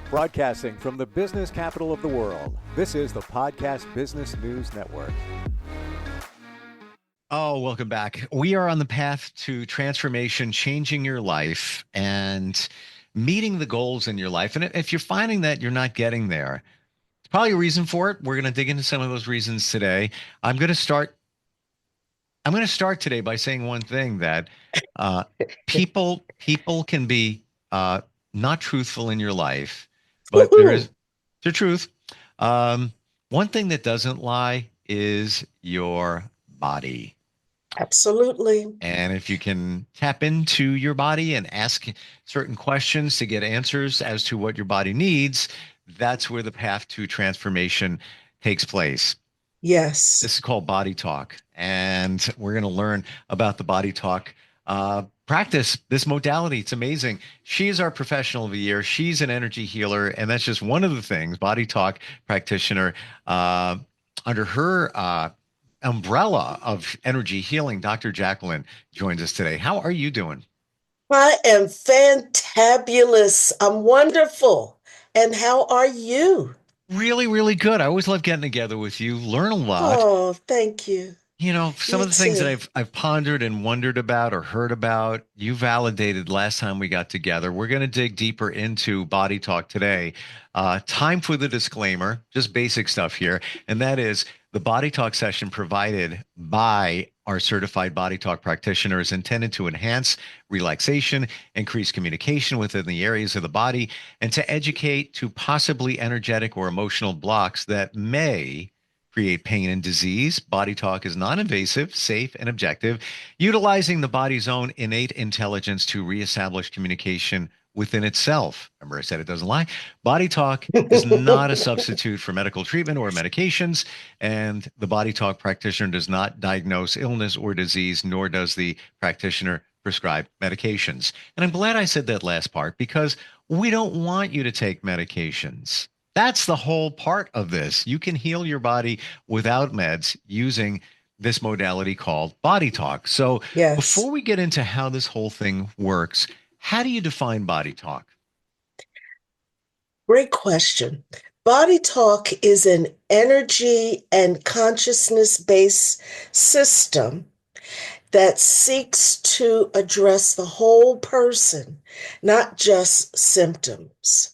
Broadcasting from the business capital of the world, this is the Podcast Business News Network. Oh, welcome back. We are on the path to transformation, changing your life and meeting the goals in your life. And if you're finding that you're not getting there, it's probably a reason for it. We're going to dig into some of those reasons today. I'm going to start today by saying one thing that uh, people can be not truthful in your life, but there Woohoo! is the truth. Um, One thing that doesn't lie is your body. Absolutely. And if you can tap into your body and ask certain questions to get answers as to what your body needs, that's where the path to transformation takes place. Yes. This is called Body Talk, and we're going to learn about the Body Talk practice, this modality. It's amazing. She is our professional of the year. She's an energy healer, and that's just one of the things. Body Talk practitioner. Under her umbrella of energy healing, Dr. Jacquilen joins us today. How are you doing? I am fantabulous. I'm wonderful. And how are you? Really, really good. I always love getting together with you, learn a lot. Oh, thank you. You know, some You of the things that too. I've pondered and wondered about or heard about, you validated last time we got together. We're going to dig deeper into Body Talk today. Time for the disclaimer, just basic stuff here, and that is the Body Talk session provided by our certified Body Talk practitioner is intended to enhance relaxation, increase communication within the areas of the body, and to educate to possibly energetic or emotional blocks that may create pain and disease. Body Talk is non-invasive, safe, and objective, utilizing the body's own innate intelligence to reestablish communication within itself. Remember, I said it doesn't lie. Body Talk is not a substitute for medical treatment or medications, and the Body Talk practitioner does not diagnose illness or disease, nor does the practitioner prescribe medications. And I'm glad I said that last part because we don't want you to take medications. That's the whole part of this. You can heal your body without meds using this modality called Body Talk. So, Yes. before we get into how this whole thing works, how do you define Body Talk? Great question. Body Talk is an energy and consciousness-based system that seeks to address the whole person, not just symptoms.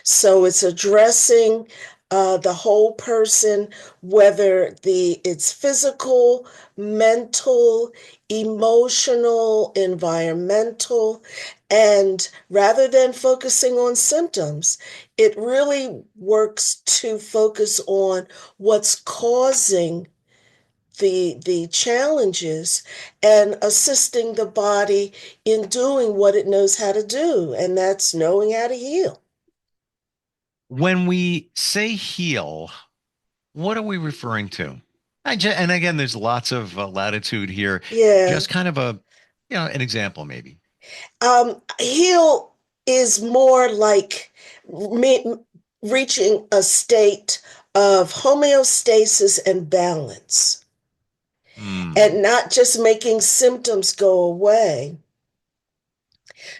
So it's addressing the whole person, whether it's physical, mental, emotional, environmental, and rather than focusing on symptoms, it really works to focus on what's causing the challenges and assisting the body in doing what it knows how to do, and that's knowing how to heal. When we say heal, what are we referring to? And again, there's lots of latitude here. Yeah. Just kind of an example, maybe. Heal is more like reaching a state of homeostasis and balance, Hmm. and not just making symptoms go away.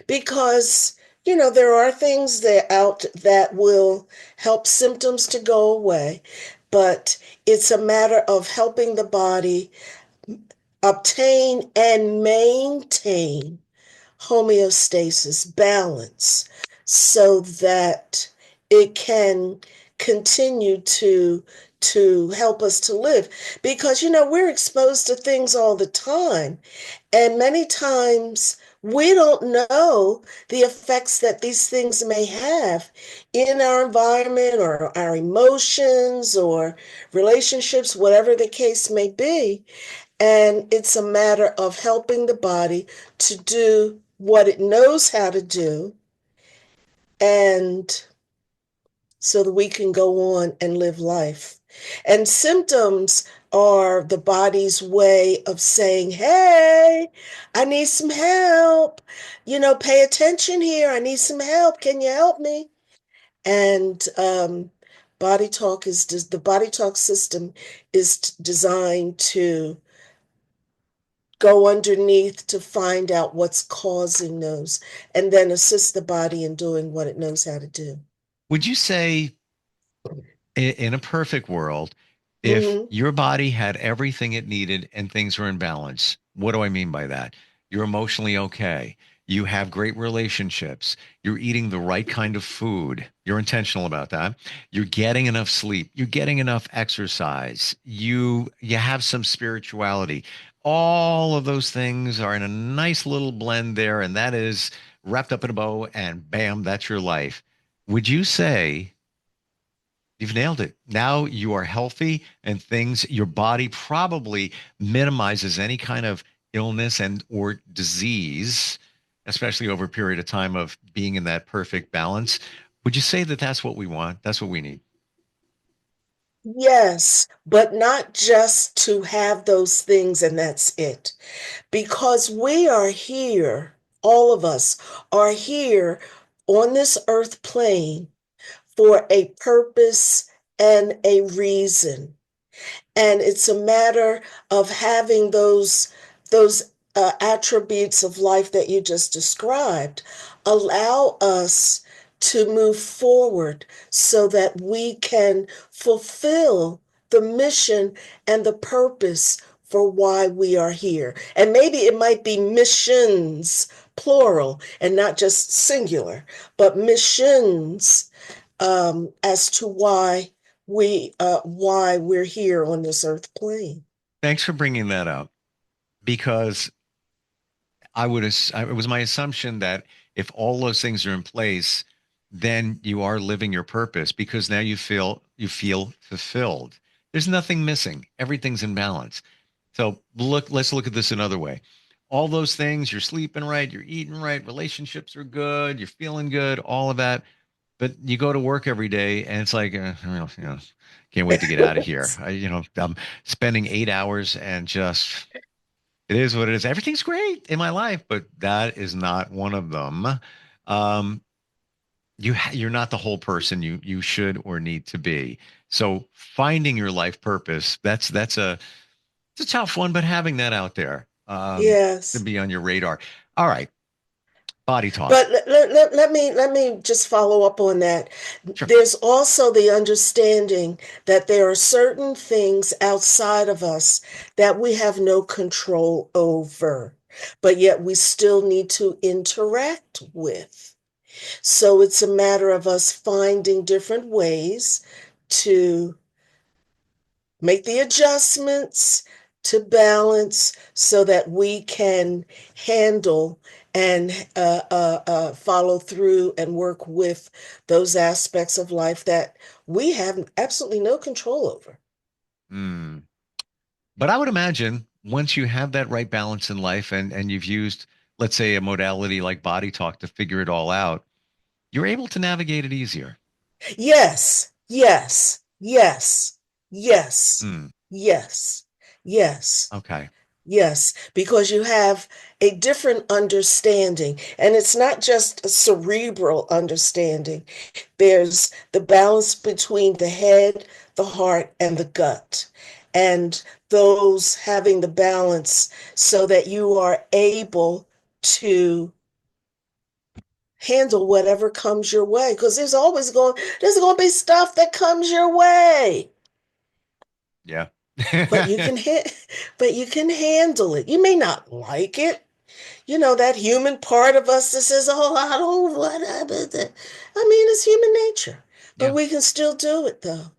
Because, there are things that will help symptoms to go away, but it's a matter of helping the body obtain and maintain homeostasis, balance, so that it can continue to help us to live. Because we're exposed to things all the time, and many times we don't know the effects that these things may have in our environment or our emotions or relationships, whatever the case may be. And it's a matter of helping the body to do what it knows how to do, and so that we can go on and live life. And symptoms are the body's way of saying, hey, I need some help. Pay attention here. I need some help. Can you help me? And the Body Talk system is designed to go underneath to find out what's causing those, and then assist the body in doing what it knows how to do. Would you say in a perfect world, if Hmm. your body had everything it needed and things were in balance, what do I mean by that? You're emotionally okay. You have great relationships. You're eating the right kind of food. You're intentional about that. You're getting enough sleep. You're getting enough exercise. You have some spirituality. All of those things are in a nice little blend there, and that is wrapped up in a bow, and bam, that's your life. Would you say you've nailed it? Now you are healthy and things, your body probably minimizes any kind of illness and or disease, especially over a period of time of being in that perfect balance. Would you say that that's what we want? That's what we need. Yes, but not just to have those things and that's it. Because we are here, all of us are here on this earth plane for a purpose and a reason. And it's a matter of having those attributes of life that you just described allow us to move forward so that we can fulfill the mission and the purpose for why we are here. And maybe it might be missions, plural, and not just singular, but missions as to why we're here on this earth plane. Thanks for bringing that up because it was my assumption that if all those things are in place, then you are living your purpose because now you feel fulfilled. There's nothing missing. Everything's in balance. So let's look at this another way. All those things, you're sleeping right, you're eating right, relationships are good, you're feeling good, all of that. But you go to work every day and it's like, can't wait to get out of here. I'm spending 8 hours and just it is what it is. Everything's great in my life, but that is not one of them. Um, you're not the whole person you should or need to be. So finding your life purpose, that's it's a tough one, but having that out there to Yes. be on your radar. All right, body talk. But let me just follow up on that. Sure. There's also the understanding that there are certain things outside of us that we have no control over, but yet we still need to interact with. So it's a matter of us finding different ways to make the adjustments to balance so that we can handle and follow through and work with those aspects of life that we have absolutely no control over. Hmm. But I would imagine once you have that right balance in life and you've used, let's say, a modality like body talk to figure it all out, you're able to navigate it easier. Yes, yes, yes, yes, Hmm. yes, yes. Okay. Yes, because you have a different understanding, and it's not just a cerebral understanding. There's the balance between the head, the heart, and the gut, and those having the balance so that you are able to handle whatever comes your way. Because there's going to be stuff that comes your way, Yeah. but you can but you can handle it. You may not like it. You know, that human part of us that says, oh, I don't what I mean, it's human nature. But Yeah. we can still do it though.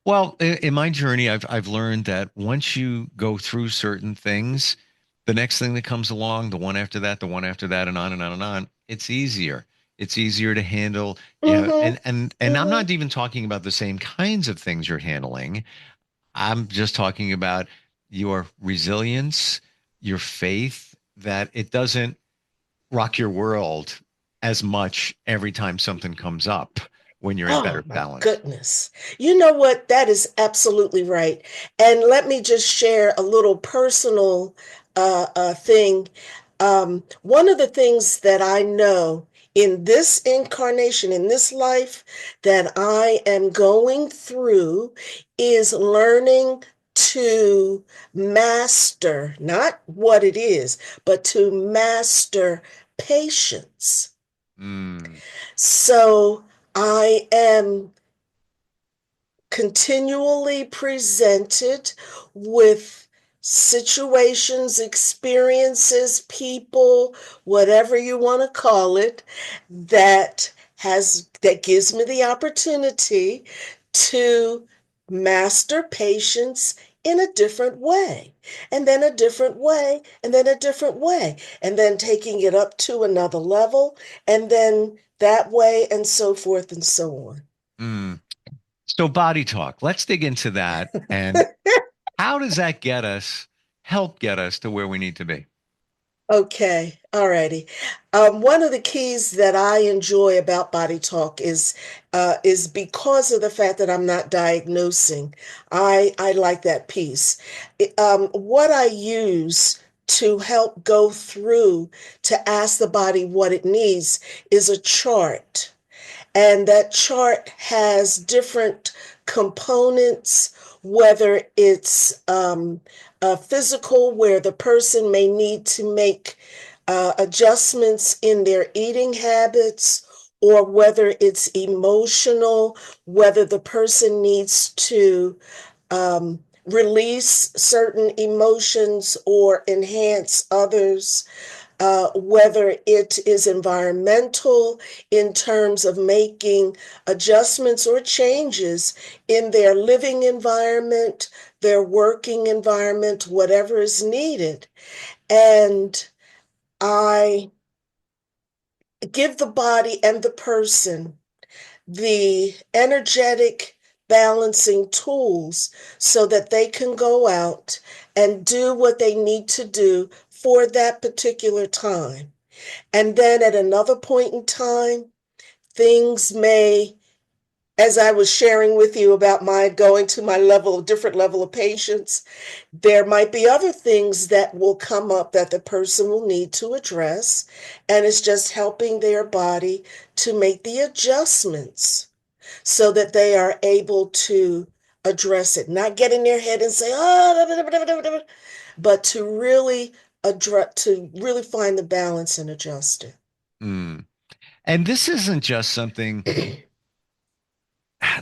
Well, in my journey, I've learned that once you go through certain things, the next thing that comes along, the one after that, the one after that, and on and on and on, it's easier. It's easier to handle. Yeah, Mm-hmm. and I'm Mm-hmm. not even talking about the same kinds of things you're handling. I'm just talking about your resilience, your faith that it doesn't rock your world as much every time something comes up when you're in Oh better my balance. goodness. You know what? That is absolutely right. And let me just share a little personal thing. One of the things that I know in this incarnation, in this life, that I am going through is learning to master, not what it is, but to master patience. Mm, So I am continually presented with situations, experiences, people, whatever you want to call it, that gives me the opportunity to master patience in a different way, and then a different way, and then a different way, and then taking it up to another level, and then that way, and so forth and so on. Mm. So body talk, let's dig into that. And how does that help get us to where we need to be? Okay, alrighty. One of the keys that I enjoy about Body Talk is because of the fact that I'm not diagnosing. I like that piece. What I use to help go through to ask the body what it needs is a chart. And that chart has different components, whether it's physical, where the person may need to make adjustments in their eating habits, or whether it's emotional, whether the person needs to release certain emotions or enhance others, whether it is environmental in terms of making adjustments or changes in their living environment, their working environment, whatever is needed. And I give the body and the person the energetic balancing tools so that they can go out and do what they need to do for that particular time. And then at another point in time, things may, as I was sharing with you about my going to my different level of patience, there might be other things that will come up that the person will need to address. And it's just helping their body to make the adjustments so that they are able to address it, not get in their head and say, oh, but to really find the balance and adjust Mm. And this isn't just something it.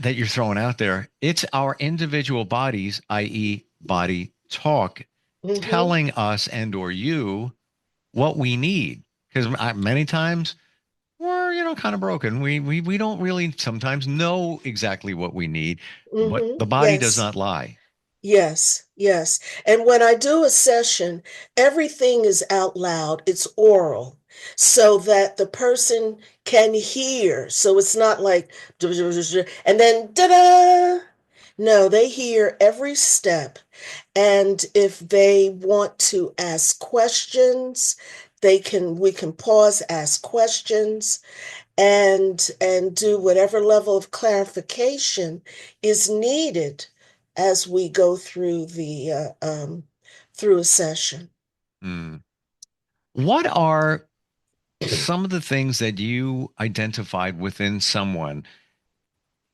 that you're throwing out there. It's our individual bodies, i.e., body talk, Hmm. telling us and or you what we need. Because many times we're, kind of broken. We don't really sometimes know exactly what we need, but Hmm. the body does Yes. not lie. Yes, yes. And when I do a session, everything is out loud. It's oral so that the person can hear. So it's not like, and then da-da. No, they hear every step. And if they want to ask questions, we can pause, ask questions, and do whatever level of clarification is needed as we go through the through a session. Mm. What are some of the things that you identified within someone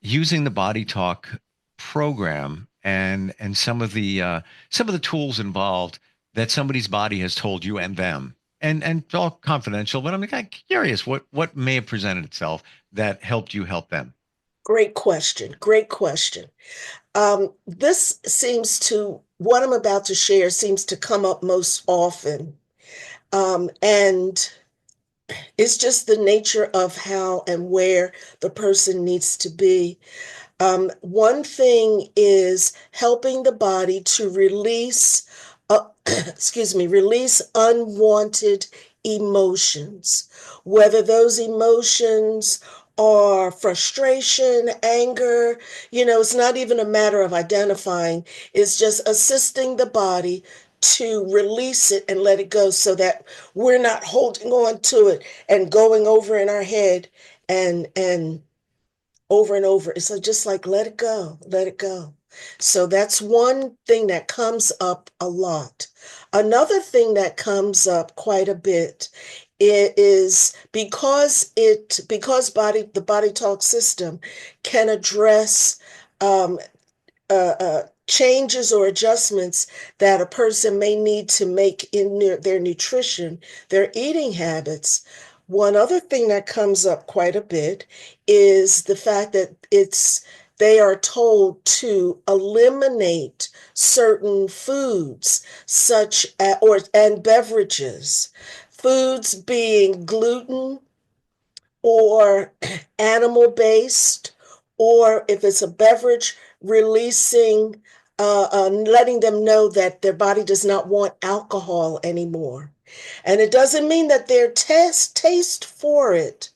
using the body talk program and some of the tools involved that somebody's body has told you and them, and it's all confidential, but I'm kind of curious what may have presented itself that helped you help them. Great question. Great question. This seems to what I'm about to share seems to come up most often, and it's just the nature of how and where the person needs to be. One thing is helping the body to release, release unwanted emotions, whether those emotions are frustration, anger, it's not even a matter of identifying, it's just assisting the body to release it and let it go so that we're not holding on to it and going over in our head and over and over. It's like, just like, let it go, let it go. So that's one thing that comes up a lot. Another thing that comes up quite a bit is because the body talk system can address changes or adjustments that a person may need to make in their nutrition, their eating habits. One other thing that comes up quite a bit is the fact that they are told to eliminate certain foods such as, and beverages, foods being gluten or animal based, or if it's a beverage, releasing, letting them know that their body does not want alcohol anymore. And it doesn't mean that their taste for it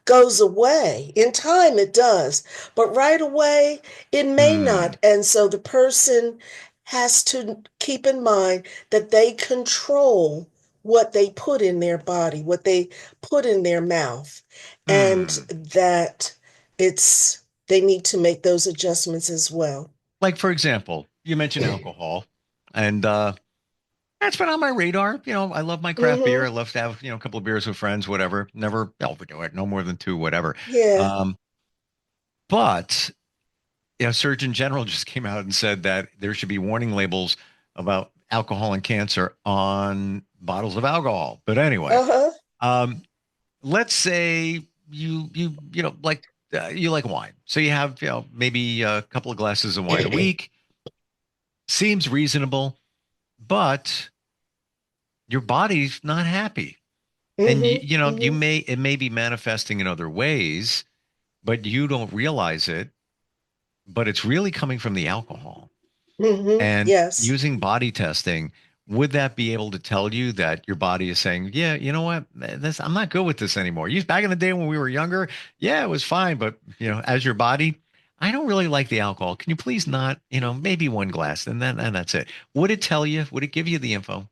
goes away. In time, it does, but right away, it may Hmm. not. And so the person has to keep in mind that they control what they put in their body, what they put in their mouth, and Hmm. that they need to make those adjustments as well. Like, for example, you mentioned alcohol, and that's been on my radar. I love my craft beer. Hmm. I love to have, a couple of beers with friends, whatever. Never overdo it. No more than two, whatever. Yeah. Um, but Surgeon General just came out and said that there should be warning labels about alcohol and cancer on bottles of alcohol. But anyway, Uh-huh. um, let's say you like wine, so you have maybe a couple of glasses of wine a week. Seems reasonable, but your body's not happy, and Hmm. you Hmm. may it may be manifesting in other ways, but you don't realize it. But it's really coming from the alcohol. Hmm. And Yes. using body testing, would that be able to tell you that your body is saying, yeah, you know what, I'm not good with this anymore. You back in the day when we were younger, yeah, it was fine, but as your body, I don't really like the alcohol. Can you please not, maybe one glass, and that's it. Would it tell you? Would it give you the info?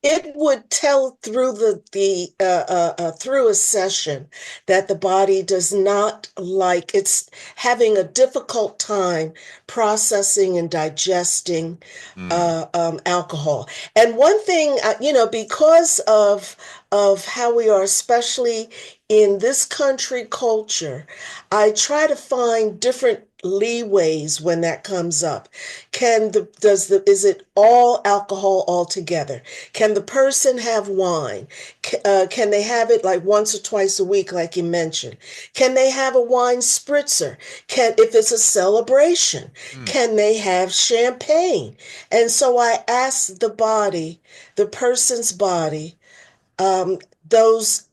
It would tell through through a session that the body does not like, it's having a difficult time processing and digesting Hmm. alcohol. And one thing, because of how we are, especially in this country culture, I try to find different leeways when that comes up. Is it all alcohol altogether? Can the person have wine? Can they have it like once or twice a week, like you mentioned? Can they have a wine spritzer? If it's a celebration, Hmm. can they have champagne? And so I asked the person's body, um, those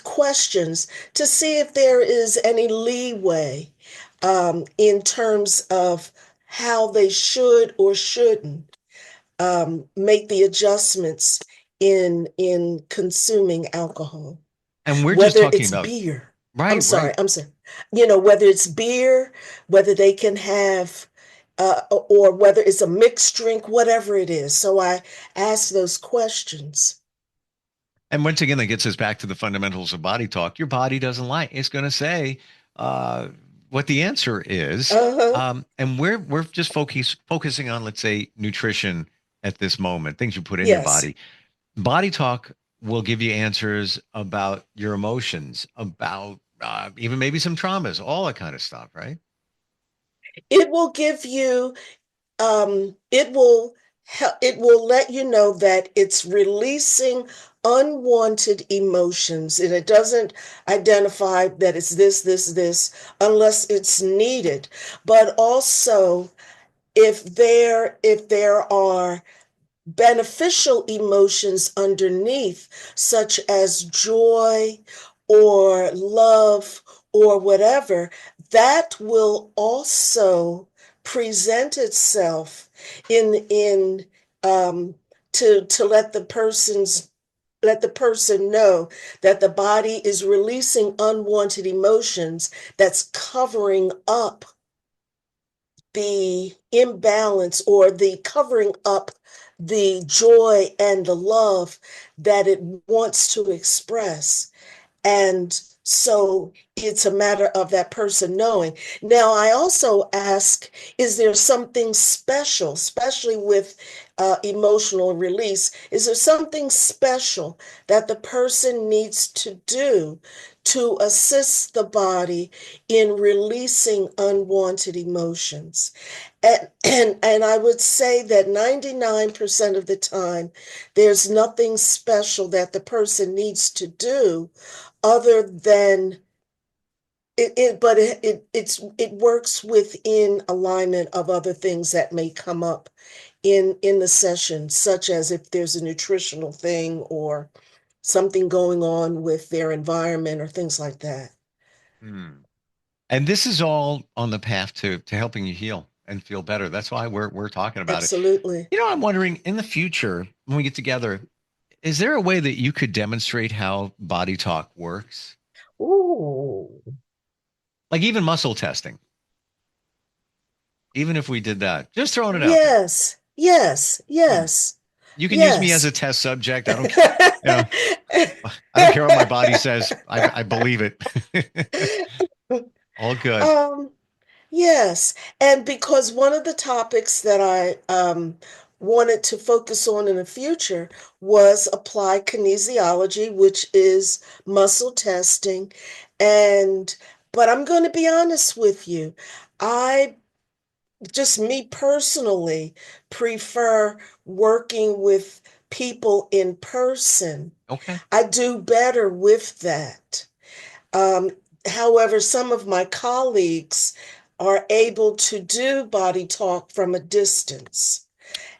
questions to see if there is any leeway in terms of how they should or shouldn't make the adjustments in consuming alcohol. And we're just Whether talking it's about beer, right, right. I'm sorry, whether it's beer, whether they can have, or whether it's a mixed drink, whatever it is. So I ask those questions. And once again, that gets us back to the fundamentals of body talk. Your body doesn't lie. It's going to say uh, what the answer is. Uh-huh. And we're just focusing on, let's say, nutrition at this moment, things you put in your Yes. body. Body talk will give you answers about your emotions, about even maybe some traumas, all that kind of stuff, right? It will give you it will it will let you know that it's releasing unwanted emotions, and it doesn't identify that it's this unless it's needed. But also, if there are beneficial emotions underneath, such as joy or love or whatever, that will also present itself in to let the person know that the body is releasing unwanted emotions that's covering up the imbalance, or the covering up the joy and the love that it wants to express. And so it's a matter of that person knowing. Now, I also ask, is there something special, especially with emotional release? Is there something special that the person needs to do to assist the body in releasing unwanted emotions? And I would say that 99% of the time, there's nothing special that the person needs to do other than it works within alignment of other things that may come up in the session, such as if there's a nutritional thing or something going on with their environment or things like that. Hmm. And this is all on the path to helping you heal and feel better. That's why we're talking about it. Absolutely. You know, I'm wondering in the future when we get together, is there a way that you could demonstrate how body talk works? Ooh. Like even muscle testing, even if we did that, just throwing it out there. Yes, yes, Hmm. yes, You can use me as yes. a test subject. I don't, you know, I don't care what my body says. I believe it. All good. Um, yes, and because one of the topics that I wanted to focus on in the future was applied kinesiology, which is muscle testing. And, but I'm going to be honest with you. I just me personally prefer working with people in person. Okay. I do better with that. Um, However, some of my colleagues are able to do body talk from a distance.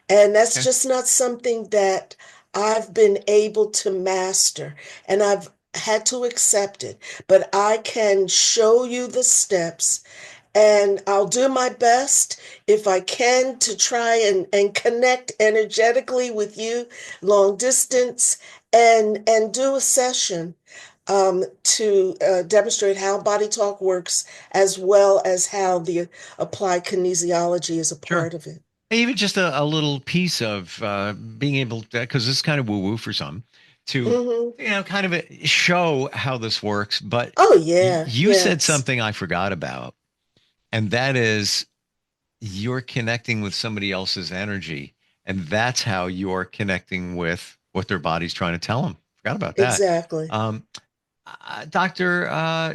And that's Okay. just not something that I've been able to master. And I've had to accept it. But I can show you the steps, and I'll do my best if I can to try and connect energetically with you long distance and do a session to demonstrate how body talk works as well as how the applied kinesiology is a Sure. part of it. Even just a little piece of being able to, because this is kind of woo woo for some, to, Hmm. kind of show how this works. But Oh, yeah, you said yes, something I forgot about, and that is you're connecting with somebody else's energy. And that's how you're connecting with what their body's trying to tell them. Forgot about that. exactly. Um, Dr.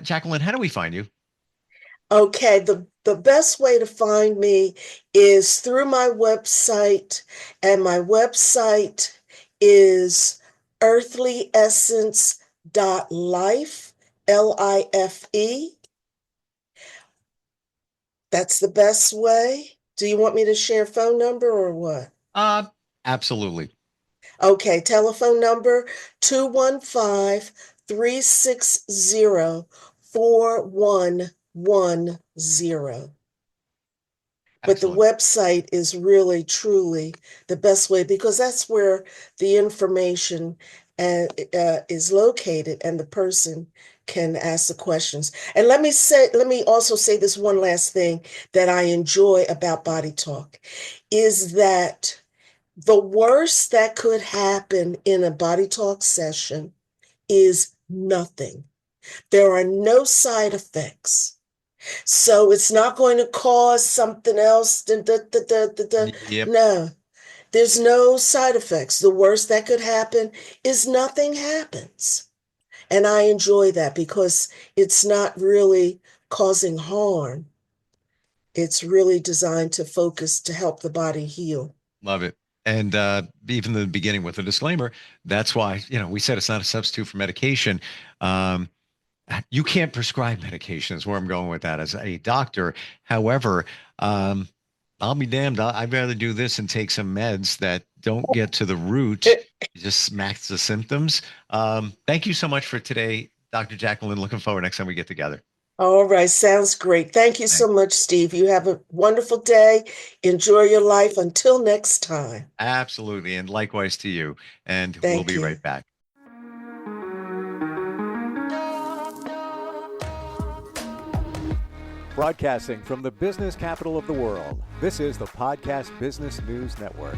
Jacqueline, how do we find you? Okay, the best way to find me is through my website, and my website is earthlyessence.life, Life. That's the best way. Do you want me to share phone number or what? Uh, Absolutely. Okay, telephone number 215-360-4110. But the Excellent. website is really, truly the best way because that's where the information is located and the person can ask the questions. And let me also say this one last thing that I enjoy about Body Talk is that the worst that could happen in a Body Talk session is nothing. There are no side effects. So it's not going to cause something else. Yep. No, there's no side effects. The worst that could happen is nothing happens. And I enjoy that because it's not really causing harm. It's really designed to focus to help the body heal. Love it. And even the beginning with a disclaimer, that's why, we said it's not a substitute for medication. Um, you can't prescribe medication is where I'm going with that as a doctor. However, I'll be damned. I'd rather do this and take some meds that don't get to the root, just smacks the symptoms. Thank you so much for today, Dr. Jacqueline. Looking forward next time we get together. All right, sounds great. Thank you so much, Steve. You have a wonderful day. Enjoy your life. Until next time. Absolutely. And likewise to you. And we'll Thank be you. right back. Broadcasting from the business capital of the world, this is the Podcast Business News Network.